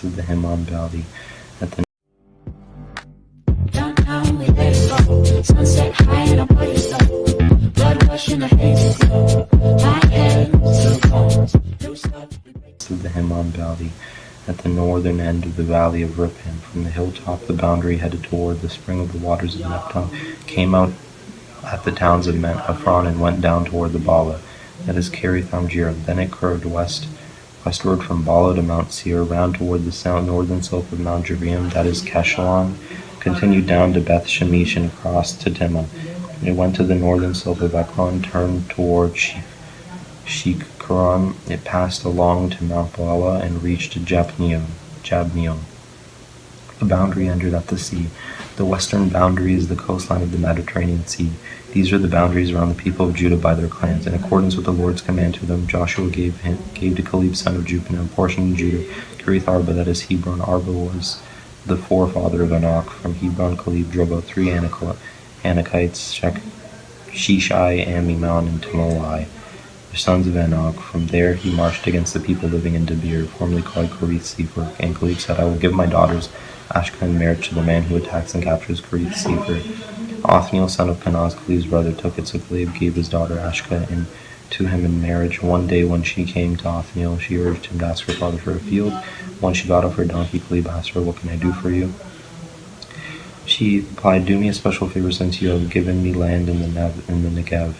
midst of the Himon Valley, at the Downtown we let it go. Sunset high and I'm ready to go. Blood rush in the haze glow. My head to the bones. of the Himon Valley, at the northern end of the valley of Ripon. From the hilltop, the boundary headed toward the spring of the waters of Neptun, came out at the towns of Ephron and went down toward the Bala, that is Kerith-Amjir. Then it curved westward from Bala to Mount Seir, round toward the northern slope of Mount Jeruim, that is Keshalon, continued down to Beth Shemesh and across to Timna. It went to the northern slope of Ekron, turned toward Shikharon. It passed along to Mount Bala and reached Jabneam. The boundary ended at the sea. The western boundary is the coastline of the Mediterranean Sea. These are the boundaries around the people of Judah by their clans. In accordance with the Lord's command to them, Joshua gave to Caleb son of Jephunneh a portion of Judah, Kiriath Arba, that is Hebron. Arba was the forefather of Anak. From Hebron, Caleb drove out 3 Anakites, Sheshai, Amimon, and Tamolai, the sons of Anak. From there he marched against the people living in Debir, formerly called Kerith-Sefer. And Caleb said, I will give my daughters Ashka in marriage to the man who attacks and captures Kerith-Sefer. Othniel, son of Kenaz, Caleb's brother, took it, so Caleb gave his daughter Ashka to him in marriage. One day when she came to Othniel, she urged him to ask her father for a field. When she got off her donkey, Caleb asked her, What can I do for you? She replied, Do me a special favor, since you have given me land in the Negev.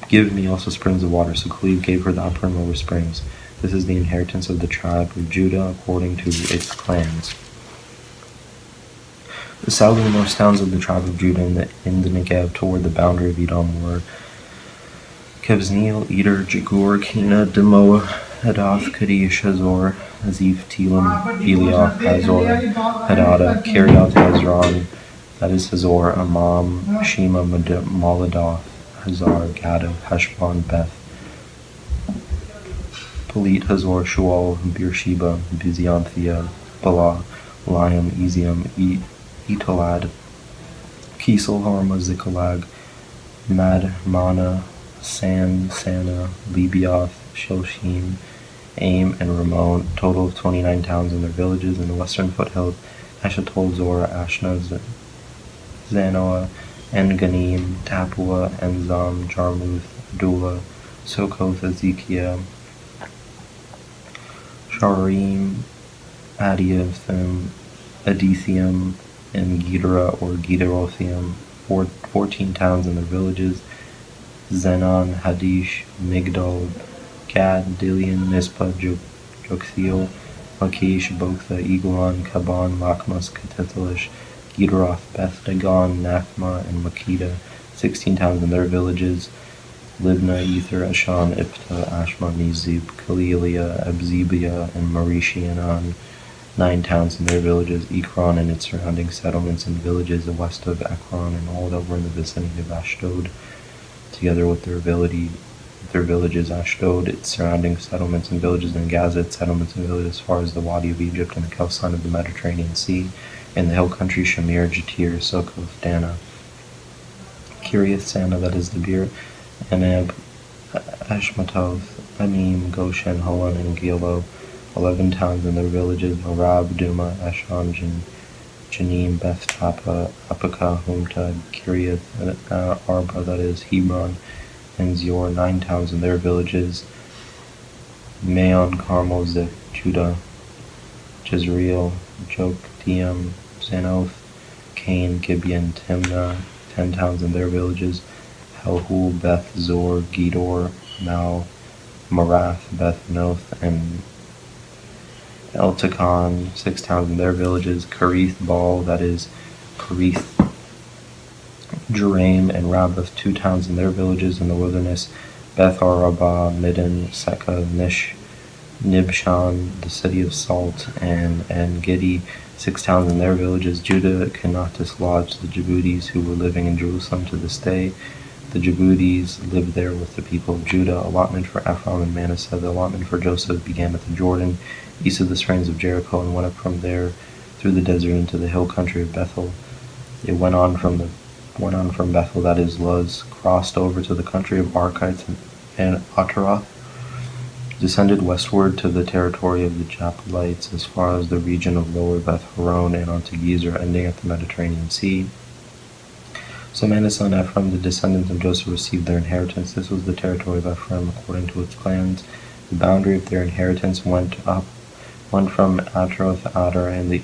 Give me also springs of water. So Caleb gave her the upper and lower springs. This is the inheritance of the tribe of Judah according to its clans. The southernmost towns of the tribe of Judah in the Negev toward the boundary of Edom were Kevzneel, Eder, Jagur, Kena, Demoa, Hadath, Kadesh, Hazor, Hazif, Telam, Eliah, Hazor, Hadada, Kiriath, Hezron, that is Hazor, Amam, Shema, Moladoth, Hazar, Gada, Heshbon, Beth, Pelit, Hazor, Shual, Beersheba, Bizionthia, Bala, Liam, Eziam, Etalad, Kisel, Horma, Ziklag, Mad, Mana, Sana, Libioth, Shoshim, Aim, and Ramon, total of 29 towns and their villages in the western foothills, Eshatol, Zora, Ashna, Zanoah, En-Ganim, Tapua, Enzam, Jarmuth, Adullah, Sokoth, Ezekiah, Sharim, Adiathim, Adithium, and Gedera or Gederothium, 14 towns and their villages, Zenon, Hadish, Migdal, Gad, Dilian, Mizpah, Joktheel, Lachish, Botha, Eglon, Kaban, Lachmas, Ketethalish, Gederoth, Beth Dagon, Naphma, and Makeda, 16 towns and their villages, Libnah, Ether, Ashan, Ipta, Ashma, Nizib, Kalilia, Abzebia, and Marishianan, 9 towns and their villages, Ekron and its surrounding settlements and villages west of Ekron, and all that were in the vicinity of Ashdod, together with their villages, Ashdod, its surrounding settlements and villages, and Gaza, its settlements and villages, as far as the Wadi of Egypt and the coastline of the Mediterranean Sea, in the hill country, Shamir, Jatir, Sokoth, Dana, Kiriath, Sana, that is Debir, Anab, Ashmatoth, Amim, Goshen, Holon, and Gilo, 11 towns and their villages, Arab, Duma, Ashan, Janim, Beth Tapa, Apaka, Humta, Kiriath, Arba, that is Hebron, and Zior, 9 towns and their villages, Maon, Carmel, Ziph, Judah, Jezreel, Jokdeam, Zanoth, Cain, Gibeon, Timnah, 10 towns and their villages, Helhul, Beth Zor, Gedor, Mal, Marath, Beth Noth, and Eltekon, 6 towns and their villages, Kerith, Baal, that is Kerith, Jeraim, and Rabbath, 2 towns and their villages in the wilderness, Beth Arabah, Midden, Seka, Nibshan, the city of Salt, and Gidi, 6 towns and their villages. Judah cannot dislodge the Jebutis who were living in Jerusalem to this day. The Jebutis lived there with the people of Judah. Allotment for Ephraim and Manasseh. The allotment for Joseph began at the Jordan, east of the springs of Jericho, and went up from there through the desert into the hill country of Bethel. It went on from Bethel, that is Luz, crossed over to the country of Archites and Ataroth, descended westward to the territory of the Japelites as far as the region of Lower Beth Horon and onto Gezer, ending at the Mediterranean Sea. So Manasseh and Ephraim, the descendants of Joseph, received their inheritance. This was the territory of Ephraim according to its clans. The boundary of their inheritance went from Atroth Adar in the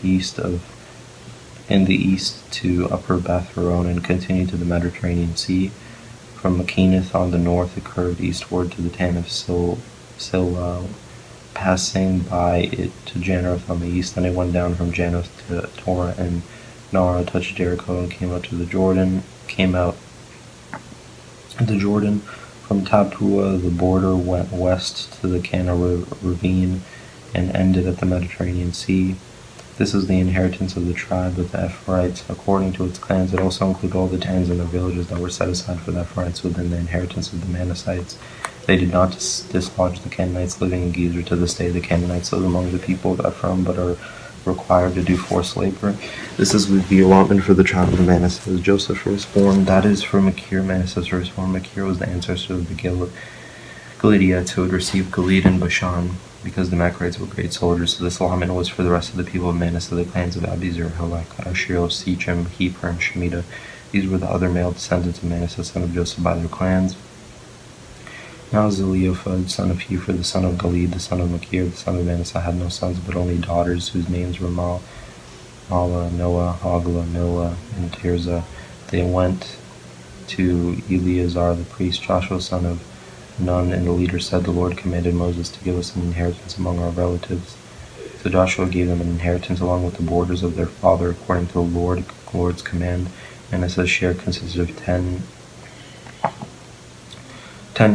east to Upper Beth Horon and continued to the Mediterranean Sea. From Makenoth on the north, it curved eastward to the town of Silwal, passing by it to Janoth on the east. Then it went down from Janoth to Torah and Nara, touched Jericho, and came out the Jordan. From Tapua, the border went west to the Kana ravine and ended at the Mediterranean Sea. This is the inheritance of the tribe of the Ephraimites according to its clans. It also included all the towns and the villages that were set aside for the Ephraimites within the inheritance of the Manassites. They did not dislodge the Canaanites living in Gezer. To this day, the Canaanites live among the people of Ephraim, but are required to do forced labor. This is the allotment for the tribe of Manasseh. As Joseph was born, that is for Machir. Manasseh's firstborn. Machir was the ancestor of the Gileadites who had received Gilead and Bashan, because the Machirites were great soldiers. So this allotment was for the rest of the people of Manasseh, the clans of Abiezer, Helek, Asher, Sechem, Heper, and Shemitah. These were the other male descendants of Manasseh, son of Joseph, by their clans. Now Zelophehad, son of Hefer, the son of Gilead, the son of Machir, the son of Manasseh, had no sons, but only daughters, whose names were Mala, Noah, Hoglah, Millah, and Tirzah. They went to Eleazar the priest, Joshua, son of Nun, and the leader said, "The Lord commanded Moses to give us an inheritance among our relatives." So Joshua gave them an inheritance along with the borders of their father, according to the Lord's command. Manasseh's share consisted of 10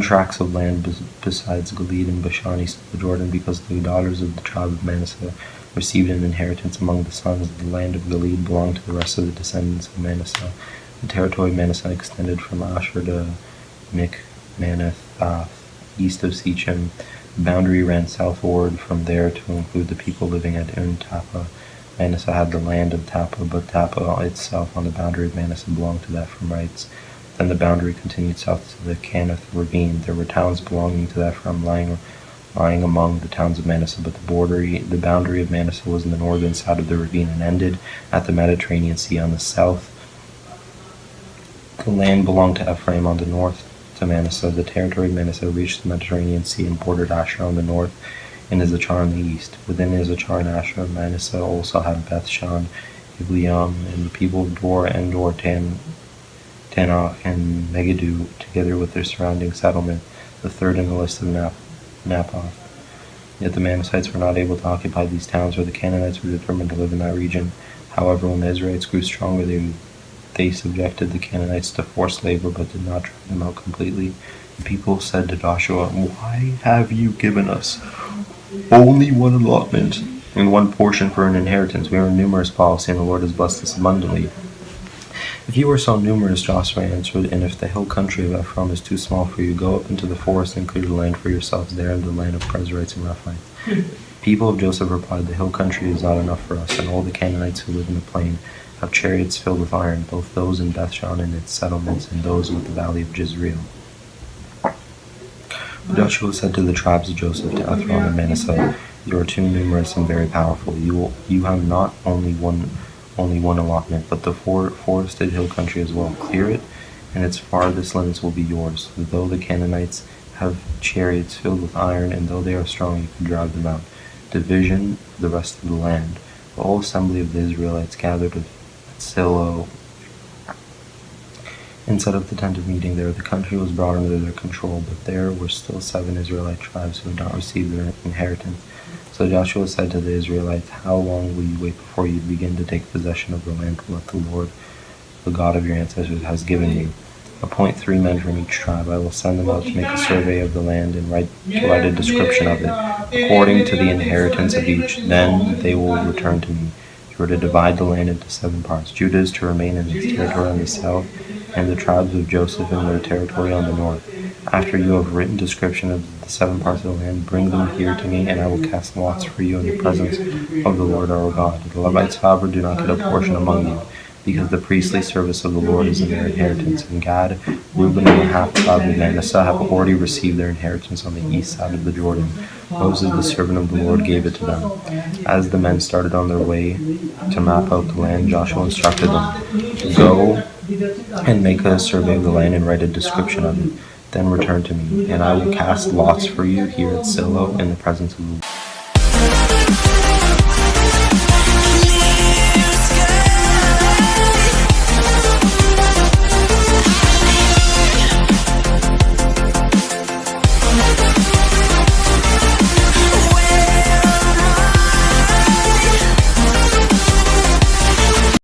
tracts of land besides Gilead and Bashan east of the Jordan, because the daughters of the tribe of Manasseh received an inheritance among the sons. The land of Gilead belonged to the rest of the descendants of Manasseh. The territory of Manasseh extended from Asher to Mikmanath, east of Sechem. The boundary ran southward from there to include the people living at Tapua. Manasseh had the land of Tapua, but Tapua itself on the boundary of Manasseh belonged to the Ephraimites. Then the boundary continued south to the Canath ravine. There were towns belonging to the Ephraim lying among the towns of Manasseh, but the boundary of Manasseh was in the northern side of the ravine and ended at the Mediterranean Sea on the south. The land belonged to Ephraim on the north to Manasseh. The territory of Manasseh reached the Mediterranean Sea and bordered Asher on the north and Issachar on the east. Within Issachar and Asher, Manasseh also had Bethshan, Ibleam, and the people of Dor, Endor, Tanakh, and Megiddo, together with their surrounding settlement, the third in the list of Naphoth. Yet the Manassites were not able to occupy these towns, for the Canaanites were determined to live in that region. However, when the Israelites grew stronger, they subjected the Canaanites to forced labor, but did not drive them out completely. The people said to Joshua, "Why have you given us only one allotment and one portion for an inheritance? We are a numerous policy, and the Lord has blessed us abundantly." "If you are so numerous," Joshua answered, "and if the hill country of Ephraim is too small for you, go up into the forest and clear the land for yourselves there in the land of Perizzites and Rephaites." The people of Joseph replied, "The hill country is not enough for us, and all the Canaanites who live in the plain have chariots filled with iron, both those in Bethshan and its settlements, and those with the valley of Jezreel." But Joshua said to the tribes of Joseph, to Ephraim and Manasseh, "You are too numerous and very powerful. You have not only one allotment, but the forested hill country as well. Clear it, and its farthest limits will be yours. Though the Canaanites have chariots filled with iron, and though they are strong, you can drive them out. Division the rest of the land." The whole assembly of the Israelites gathered at Silo and set up the tent of meeting there. The country was brought under their control, but there were still 7 Israelite tribes who had not received their inheritance. So Joshua said to the Israelites, "How long will you wait before you begin to take possession of the land that the Lord, the God of your ancestors, has given you? Appoint 3 men from each tribe. I will send them out to make a survey of the land and write a description of it, according to the inheritance of each. Then they will return to me. You are to divide the land into 7 parts. Judah is to remain in its territory on the south, and the tribes of Joseph in their territory on the north. After you have written description of the 7 parts of the land, bring them here to me, and I will cast lots for you in the presence of the Lord our God. The Levites, however, do not get a portion among you. because the priestly service of the Lord is in their inheritance. And Gad, Reuben, and the half-tribe of Manasseh have already received their inheritance on the east side of the Jordan. Moses, the servant of the Lord, gave it to them. As the men started on their way to map out the land, Joshua instructed them, "Go and make a survey of the land and write a description of it. Then return to me, and I will cast lots for you here at Silo in the presence of the Lord."